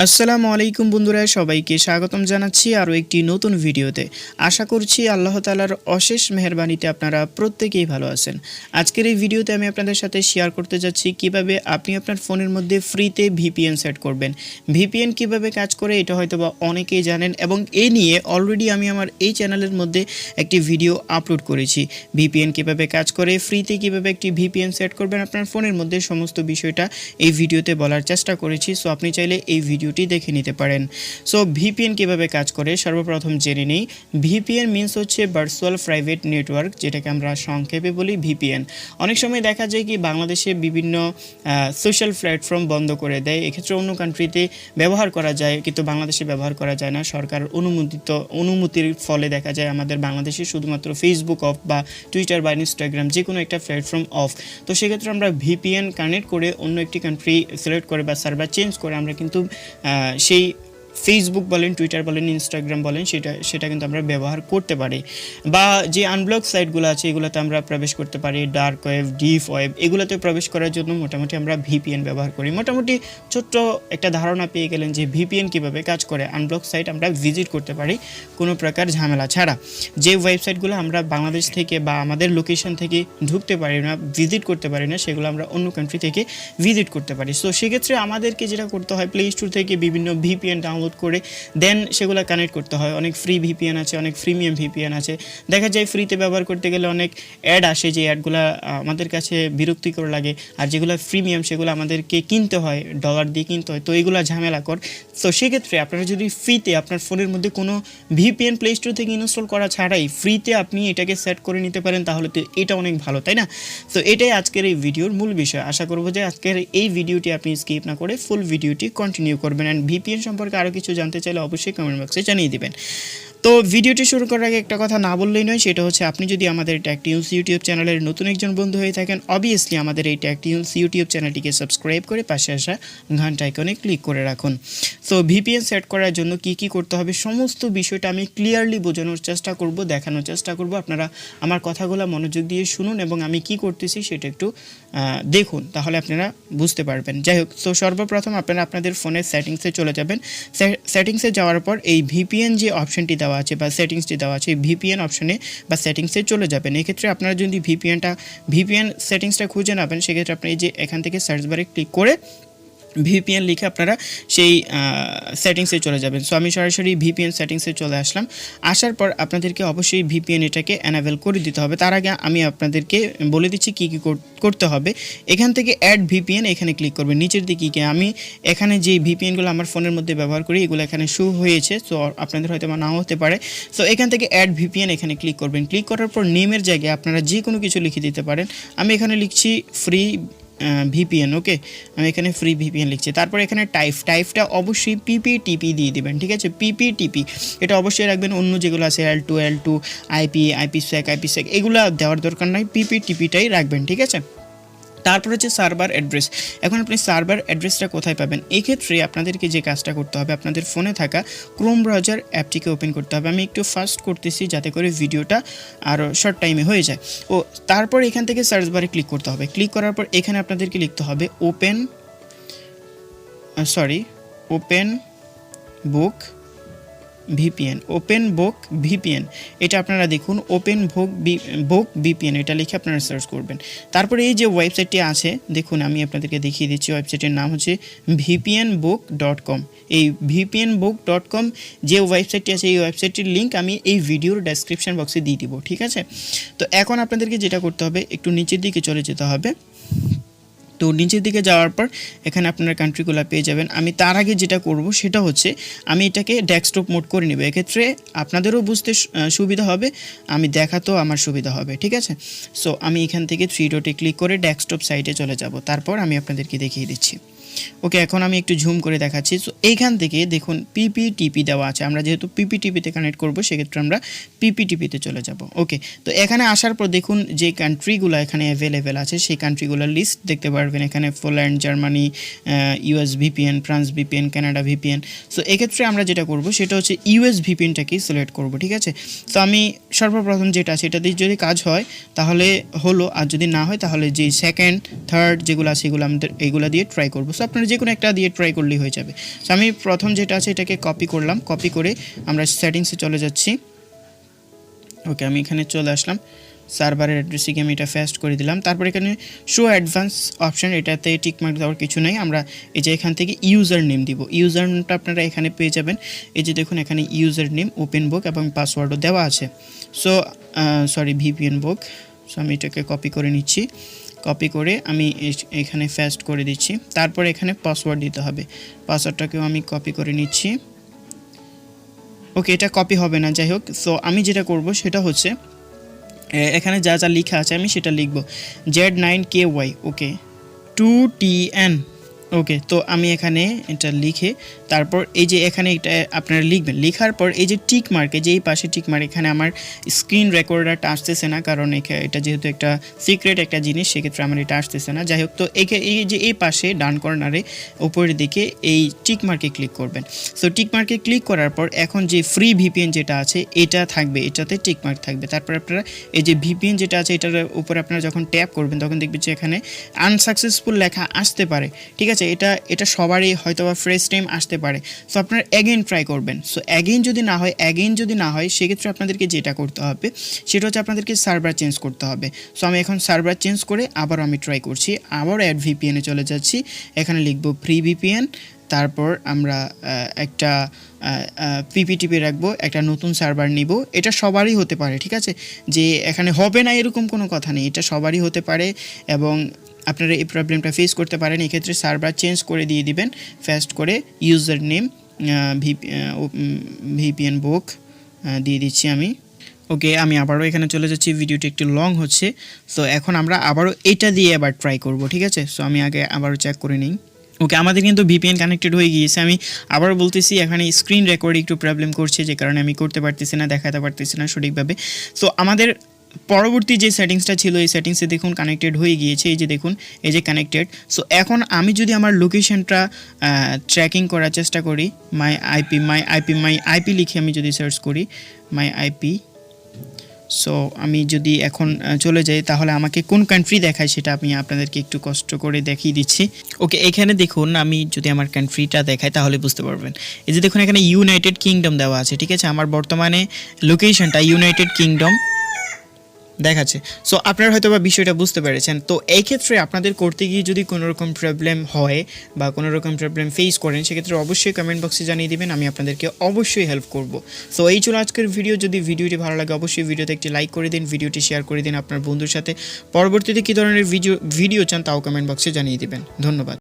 আসসালামু আলাইকুম বন্ধুরা, সবাইকে স্বাগতম জানাচ্ছি আরও একটি নতুন ভিডিওতে। আশা করছি আল্লাহ তাআলার অশেষ মেহেরবানিতে আপনারা প্রত্যেকেই ভালো আছেন। আজকের এই ভিডিওতে আমি আপনাদের সাথে শেয়ার করতে যাচ্ছি কিভাবে আপনি আপনার ফোনের মধ্যে ফ্রিতে ভিপিএন সেট করবেন। ভিপিএন কিভাবে কাজ করে এটা হয়তোবা অনেকেই জানেন, এবং এই নিয়ে অলরেডি আমি আমার এই চ্যানেলের মধ্যে একটি ভিডিও আপলোড করেছি। ভিপিএন কিভাবে কাজ করে, ফ্রিতে কিভাবে একটি ভিপিএন সেট করবেন আপনার ফোনের মধ্যে, সমস্ত বিষয়টা এই ভিডিওতে বলার চেষ্টা করেছি। সো আপনি চাইলে এই ভিডিওটি দেখে নিতে পারেন। সো ভিপিএন কিভাবে কাজ করে সর্বপ্রথম জেনে নেই। ভিপিএন মিন্স হচ্ছে ভার্চুয়াল প্রাইভেট নেটওয়ার্ক, যেটাকে আমরা সংক্ষেপে বলি ভিপিএন। অনেক সময় দেখা যায় কি বাংলাদেশে বিভিন্ন সোশ্যাল প্ল্যাটফর্ম বন্ধ করে দেয়, এক্ষেত্রে অন্য কান্ট্রিতে ব্যবহার করা যায় কিন্তু বাংলাদেশে ব্যবহার করা যায় না। সরকার অনুমতির ফলে দেখা যায় আমাদের বাংলাদেশে শুধুমাত্র ফেসবুক অফ বা টুইটার বা ইনস্টাগ্রাম যে কোনো একটা প্ল্যাটফর্ম অফ। তো সেক্ষেত্রে আমরা ভিপিএন কানেক্ট করে অন্য একটি কান্ট্রি সিলেক্ট করে বা সার্ভার চেঞ্জ করে আমরা কিন্তু সেই ফেসবুক বলেন, টুইটার বলেন, ইনস্টাগ্রাম বলেন, সেটা কিন্তু আমরা ব্যবহার করতে পারি। বা যে আনব্লক সাইটগুলো আছে এগুলোতে আমরা প্রবেশ করতে পারি, ডার্ক ওয়েব, ডিপ ওয়েব, এগুলোতে প্রবেশ করার জন্য মোটামুটি আমরা ভিপিএন ব্যবহার করি। মোটামুটি ছোট্ট একটা ধারণা পেয়ে গেলেন যে ভিপিএন কীভাবে কাজ করে। আনব্লক সাইট আমরা ভিজিট করতে পারি কোনো প্রকার ঝামেলা ছাড়া। যে ওয়েবসাইটগুলো আমরা বাংলাদেশ থেকে বা আমাদের লোকেশন থেকে ঢুকতে পারি না, ভিজিট করতে পারি না, সেগুলো আমরা অন্য কান্ট্রি থেকে ভিজিট করতে পারি। সো সেক্ষেত্রে আমাদেরকে যেটা করতে হয়, প্লে স্টোর থেকে বিভিন্ন ভিপিএন ডাউনলোড করে দেন সেগুলো কানেক্ট করতে হয়। অনেক ফ্রি ভিপিএন আছে, অনেক প্রিমিয়াম ভিপিএন আছে। দেখা যায় ফ্রিতে ব্যবহার করতে গেলে অনেক অ্যাড আসে, যে অ্যাডগুলো আমাদের কাছে বিরক্তিকর লাগে, আর যেগুলো প্রিমিয়াম সেগুলো আমাদেরকে কিনতে হয়, ডলার দিয়ে কিনতে হয়, তো এগুলো ঝামেলাকর। তো সেক্ষেত্রে আপনারা যদি ফ্রিতে আপনার ফোনের মধ্যে কোনো ভিপিএন প্লে স্টোর থেকে ইনস্টল করা ছাড়াই ফ্রিতে আপনি এটাকে সেট করে নিতে পারেন, তাহলে তো এটা অনেক ভালো, তাই না? তো এটাই আজকের এই ভিডিওর মূল বিষয়। আশা করব যে আজকের এই ভিডিওটি আপনি স্কিপ না করে ফুল ভিডিওটি কন্টিনিউ করবেন। অ্যান্ড ভিপিএন সম্পর্কে আরও কিছু জানতে চাইলে অবশ্যই কমেন্ট বক্সে জানিয়ে দিবেন। তো ভিডিওটি শুরু করার আগে একটা কথা না বললেই নয়, সেটা হচ্ছে আপনি যদি আমাদের টেক নিউজ ইউটিউব চ্যানেলের নতুন একজন বন্ধু হয়ে থাকেন, অবভিয়াসলি আমাদের এই টেক নিউজ ইউটিউব চ্যানেলটিকে সাবস্ক্রাইব করে পাশে আসা ঘন্টা আইকনে ক্লিক করে রাখুন। সো ভিপিএন সেট করার জন্য কি কি করতে হবে সমস্ত বিষয়টা আমি ক্লিয়ারলি বোঝানোর চেষ্টা করব, দেখানোর চেষ্টা করব। আপনারা আমার কথাগুলো মনোযোগ দিয়ে শুনুন এবং আমি কি করতেছি সেটা একটু দেখুন, তাহলে আপনারা বুঝতে পারবেন। যাই হোক, সো সর্বপ্রথম আপনারা আপনাদের ফোনের সেটিংসে চলে যাবেন। সেটিংসে যাওয়ার পর এই ভিপিএন যে অপশনটি দেওয়া আছে বা সেটিংসটি দেওয়া আছে, ভিপিএন অপশনে বা সেটিংসে চলে যাবেন। এক্ষেত্রে আপনারা যদি ভিপিএন সেটিংসটা খুঁজে নেবেন, সেক্ষেত্রে আপনি এই যে এখান থেকে সার্চ বারে ক্লিক করে ভিপিএন লিখে আপনারা সেই সেটিংসে চলে যাবেন। সো আমি সরাসরি ভিপিএন সেটিংসে চলে আসলাম। আসার পর আপনাদেরকে অবশ্যই ভিপিএন এটাকে অ্যানাবেল করে দিতে হবে। তার আগে আমি আপনাদেরকে বলে দিচ্ছি কী কী করতে হবে। এখান থেকে অ্যাড ভিপিএন এখানে ক্লিক করবেন। নিচের দিকে গিয়ে আমি এখানে যে ভিপিএনগুলো আমার ফোনের মধ্যে ব্যবহার করি এগুলো এখানে শো হয়েছে, সো আপনাদের হয়তো নাও হতে পারে। সো এখান থেকে অ্যাড ভিপিএন এখানে ক্লিক করবেন। ক্লিক করার পর নেমের জায়গায় আপনারা যে কোনো কিছু লিখে দিতে পারেন। আমি এখানে লিখছি ফ্রি ভিপিএন। ওকে, আমি এখানে ফ্রি ভিপিএন লিখছি। তারপর এখানে টাইপটা অবশ্যই পিপিটিপি দিয়ে দেবেন, ঠিক আছে? পিপিটিপি এটা অবশ্যই রাখবেন। অন্য যেগুলো আছে L2 আইপিসেক এগুলো দেওয়ার দরকার নাই, পিপিটিপিটাই রাখবেন, ঠিক আছে? তারপর হচ্ছে সার্ভার অ্যাড্রেস। এখন আপনি সার্ভার অ্যাড্রেসটা কোথায় পাবেন? এক্ষেত্রে আপনাদেরকে যে কাজটা করতে হবে, আপনাদের ফোনে থাকা ক্রোম ব্রাউজার অ্যাপটিকে ওপেন করতে হবে। আমি একটু ফাস্ট করতেছি যাতে করে ভিডিওটা আরও শর্ট টাইমে হয়ে যায়। তারপর এখান থেকে সার্চ বারে ক্লিক করতে হবে। ক্লিক করার পর এখানে আপনাদেরকে লিখতে হবে ওপেন বুক ভিপিএন। এটা আপনারা দেখুন, বুক ভিপিএন এটা লিখে আপনারা সার্চ করবেন। তারপরে এই যে ওয়েবসাইটটি আছে দেখুন, আমি আপনাদেরকে দেখিয়ে দিচ্ছি। ওয়েবসাইটের নাম হচ্ছে vpnbook.com। এই vpnbook.com যে ওয়েবসাইটটি আছে এই ওয়েবসাইটটির লিঙ্ক আমি এই ভিডিওর ডেসক্রিপশন বক্সে দিয়ে দিব, ঠিক আছে? তো এখন আপনাদেরকে যেটা করতে হবে, একটু নিচের দিকে চলে যেতে হবে। তো নিচের দিকে যাওয়ার পর এখানে আপনার কান্ট্রিগুলো পেয়ে যাবেন। আমি তার আগে যেটা করব সেটা হচ্ছে আমি এটাকে ডেস্কটপ মোড করে নেব। এক্ষেত্রে আপনাদেরও বুঝতে সুবিধা হবে, আমি দেখাতেও আমার সুবিধা হবে, ঠিক আছে? সো আমি এখান থেকে 3 ডটে ক্লিক করে ডেস্কটপ সাইটে চলে যাব। তারপর আমি আপনাদেরকে দেখিয়ে দিচ্ছি। ওকে, এখন আমি একটু জুম করে দেখাচ্ছি। সো এইখান থেকে দেখুন পিপিটিপি দেওয়া আছে। আমরা যেহেতু পিপিটিপিতে কানেক্ট করব সেক্ষেত্রে আমরা পিপিটিপিতে চলে যাব। ওকে, তো এখানে আসার পর দেখুন যে কান্ট্রিগুলো এখানে অ্যাভেলেবেল আছে সেই কান্ট্রিগুলোর লিস্ট দেখতে পারবেন। এখানে Poland, Germany, US VPN, France VPN, Canada VPN. So এক্ষেত্রে আমরা যেটা করব সেটা হচ্ছে ইউএস ভিপিএনটাকেই সিলেক্ট করব, ঠিক আছে? তো আমি সর্বপ্রথম যেটা সেটা দিয়ে যদি কাজ হয় তাহলে হলো, আর যদি না হয় তাহলে যে সেকেন্ড থার্ড যেগুলো আছে এগুলো আমাদের এইগুলো দিয়ে ট্রাই করবো। সো আপনারা যে কোনো একটা দিয়ে ট্রাই করলেই হয়ে যাবে। সো আমি প্রথম যেটা আছে এটাকে কপি করলাম, কপি করে আমরা সেটিংসে চলে যাচ্ছি। ওকে, আমি এখানে চলে আসলাম, সার্ভারের অ্যাড্রেসে গিয়ে আমি এটা পেস্ট করে দিলাম। তারপর এখানে শো অ্যাডভান্স অপশন, এটাতে টিকমার্ক দেওয়ার কিছু নেই। আমরা এই যে এখান থেকে ইউজার নেম দিব, ইউজার নেমটা আপনারা এখানে পেয়ে যাবেন। এই যে দেখুন এখানে ইউজার নেম, ওপেন বুক এবং পাসওয়ার্ডও দেওয়া আছে। সো সরি, ভিপিএন বুক। সো আমি এটাকে কপি করে নিচ্ছি, কপি করে আমি এখানে পেস্ট করে দিচ্ছি। তারপর এখানে পাসওয়ার্ড দিতে হবে, পাসওয়ার্ডটাকেও আমি কপি করে নিচ্ছি। ওকে, এটা কপি হবে না, যাই হোক। সো আমি যেটা করব সেটা হচ্ছে এখানে যা যা লেখা আছে আমি সেটা লিখব, Z9KY, ওকে 2TN। ওকে, তো আমি এখানে এটা লিখে তারপর এই যে এখানে এটা আপনারা লিখবেন, লেখার পর এই যে টিক মার্কে, যে এই পাশে টিক মার্ক, এখানে আমার স্ক্রিন রেকর্ডারটা আসতেছে না, কারণ এটা যেহেতু একটা সিক্রেট একটা জিনিস, সেক্ষেত্রে আমার এটা আসতেছে না। যাই হোক, তো এই যে এই পাশে ডান কর্নারে উপরের দিকে এই টিক মার্কে ক্লিক করবেন। সো টিক মার্কে ক্লিক করার পর এখন যে ফ্রি ভিপিএন যেটা আছে এটা থাকবে, এটাতে টিক মার্ক থাকবে। তারপর আপনারা এই যে ভিপিএন যেটা আছে এটার উপরে আপনারা যখন ট্যাপ করবেন তখন দেখবেন যে এখানে আনসাকসেসফুল লেখা আসতে পারে, ঠিক আছে। এটা সবারই হয়তো বা ফার্স্ট টাইম আসতে পারে। সো আপনারা অ্যাগেন ট্রাই করবেন। সো অ্যাগেন যদি না হয় সেক্ষেত্রে আপনাদেরকে যেটা করতে হবে সেটা হচ্ছে আপনাদেরকে সার্ভার চেঞ্জ করতে হবে। সো আমি এখন সার্ভার চেঞ্জ করে আবার আমি ট্রাই করছি, আবার অ্যাড ভিপিএনে চলে যাচ্ছি, এখানে লিখব ফ্রি ভিপিএন, তারপর আমরা একটা পিপিটিপি রাখবো, একটা নতুন সার্ভার নিব। এটা সবারই হতে পারে, ঠিক আছে, যে এখানে হবে না এরকম কোনো কথা নেই, এটা সবারই হতে পারে এবং আপনারা এই প্রবলেমটা ফেস করতে পারেন। এক্ষেত্রে সার্ভার চেঞ্জ করে দিয়ে দিবেন, ফার্স্ট করে ইউজার নেম ভিপিএন বুক দিয়ে দিচ্ছি আমি। ওকে, আমি আবারও এখানে চলে যাচ্ছি, ভিডিওটি একটু লং হচ্ছে। সো এখন আমরা আবারও এটা দিয়ে আবার ট্রাই করব, ঠিক আছে। সো আমি আগে আবারও চেক করে নিই। ওকে, আমাদের কিন্তু ভিপিএন কানেক্টেড হয়ে গিয়েছে। আমি আবার বলতেছি, এখানে স্ক্রিন রেকর্ড একটু প্রবলেম করছে, যে কারণে আমি করতে পারতেছি না, দেখাতে পারতেছি না সঠিকভাবে। সো আমাদের পরবর্তী যে সেটিংসটা ছিল এই সেটিংসে দেখুন কানেক্টেড হয়ে গিয়েছে, এই যে দেখুন এই যে কানেক্টেড। সো এখন আমি যদি আমার লোকেশনটা ট্র্যাকিং করার চেষ্টা করি, মাই আইপি লিখে আমি যদি সার্চ করি মাই আইপি, সো আমি যদি এখন চলে যাই তাহলে আমাকে কোন কান্ট্রি দেখায় সেটা আমি আপনাদেরকে একটু কষ্ট করে দেখিয়ে দিচ্ছি। ওকে, এখানে দেখুন আমি যদি আমার কান্ট্রিটা দেখাই তাহলে বুঝতে পারবেন। এই যে দেখুন এখানে ইউনাইটেড কিংডম দেওয়া আছে, ঠিক আছে। আমার বর্তমানে লোকেশনটা ইউনাইটেড কিংডম দেখাচ্ছে। সো আপনারা হয়তো বা বিষয়টা বুঝতে পেরেছেন। তো এই ক্ষেত্রে আপনাদের করতে গিয়ে যদি কোনো রকম প্রবলেম হয় বা কোনো রকম প্রবলেম ফেস করেন সেক্ষেত্রে অবশ্যই কমেন্ট বক্সে জানিয়ে দিবেন, আমি আপনাদেরকে অবশ্যই হেল্প করব। সো এই ছিল আজকের ভিডিও। যদি ভিডিওটি ভালো লাগে অবশ্যই ভিডিওতে একটি লাইক করে দিন, ভিডিওটি শেয়ার করে দিন আপনার বন্ধুর সাথে। পরবর্তীতে কী ধরনের ভিডিও চান তাও কমেন্ট বক্সে জানিয়ে দিবেন। ধন্যবাদ।